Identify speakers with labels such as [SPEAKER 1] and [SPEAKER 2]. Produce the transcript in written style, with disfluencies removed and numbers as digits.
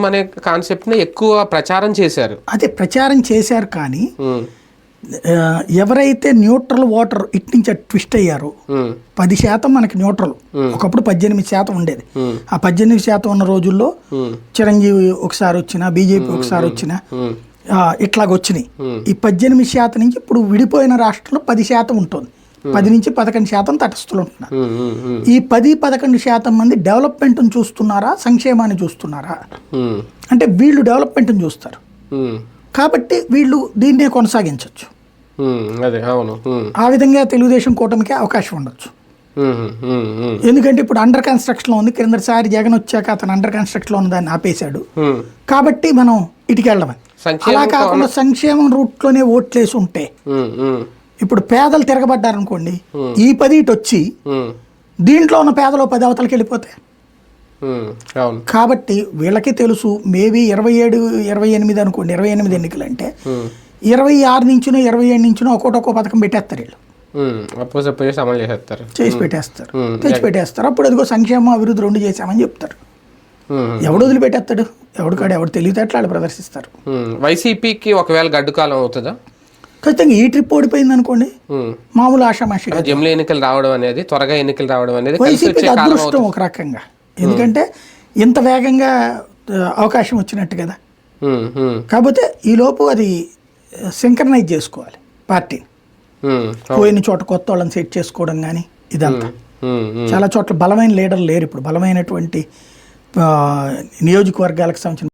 [SPEAKER 1] సంక్షేమం అనే కాన్సెప్ట్ని ఎక్కువ ప్రచారం చేశారు.
[SPEAKER 2] అదే ప్రచారం చేశారు, కానీ ఎవరైతే న్యూట్రల్ ఓటర్ ఇటు నుంచి అటు ట్విస్ట్ అయ్యారో 10% మనకి న్యూట్రల్, ఒకప్పుడు 18% ఉండేది. ఆ 18% ఉన్న రోజుల్లో చిరంజీవి ఒకసారి వచ్చినా, బీజేపీ ఒకసారి వచ్చినా ఇట్లాగొచ్చినాయి. ఈ 18% నుంచి ఇప్పుడు విడిపోయిన రాష్ట్రంలో 10% ఉంటుంది. 10 నుంచి 11% తటస్థులు ఉంటున్నారు. ఈ 10-11% మంది డెవలప్మెంట్ని చూస్తున్నారా, సంక్షేమాన్ని చూస్తున్నారా అంటే వీళ్ళు డెవలప్మెంట్ని చూస్తారు. కాబట్టి వీళ్ళు దీన్నే కొనసాగించవచ్చు. ఆ విధంగా తెలుగుదేశం కూటమికి అవకాశం ఉండొచ్చు. ఎందుకంటే ఇప్పుడు అండర్ కన్స్ట్రక్షన్లో ఉంది. క్రిందసారి జగన్ వచ్చాక అతను అండర్ కన్స్ట్రక్షన్లో ఉన్న దాన్ని ఆపేశాడు. కాబట్టి మనం ఇటుకెళ్ళమని, అలా కాకుండా సంక్షేమం రూట్లోనే ఓట్లేసి ఉంటే ఇప్పుడు పేదలు తిరగబడ్డారనుకోండి, ఈ 10 ఇటు వచ్చి దీంట్లో ఉన్న పేదలు 10 అవతలకి వెళ్ళిపోతాయి. కాబట్టి వీళ్ళకి తెలుసు, మేబీ 27-28 అనుకోండి, 28 ఎన్నికలు అంటే 26 నుంచినో 27 నుంచినో ఒక్కొక్క పథకం పెట్టేస్తారు వీళ్ళు, చేసి పెట్టేస్తారు, తెచ్చి పెట్టేస్తారు. అప్పుడు అదిగో సంక్షేమ అభివృద్ధి 2 చేశామని చెప్తారు. ఎవడు వదిలిపెట్టేస్తాడు? ఎవడు తెలివితేటలు వాళ్ళు ప్రదర్శిస్తారు.
[SPEAKER 1] వైసీపీకి ఒకవేళ గడ్డు కాలం అవుతుందా?
[SPEAKER 2] ఖచ్చితంగా ఈ ట్రిప్ ఓడిపోయింది అనుకోండి, మామూలు ఆషామాషి
[SPEAKER 1] జమిలీ ఎన్నికలు రావడం అనేది, త్వరగా ఎన్నికలు రావడం అనేది
[SPEAKER 2] వైసీపీకి అదృష్టం ఒక రకంగా. ఎందుకంటే ఇంత వేగంగా అవకాశం వచ్చినట్టు కదా. కాకపోతే ఈ లోపు అది సింక్రనైజ్ చేసుకోవాలి పార్టీని. పోయిన చోట కొత్త వాళ్ళని సెట్ చేసుకోవడం కానీ ఇదంతా. చాలా చోట్ల బలమైన లీడర్లు లేరు ఇప్పుడు, బలమైనటువంటి నియోజకవర్గాలకు సంబంధించిన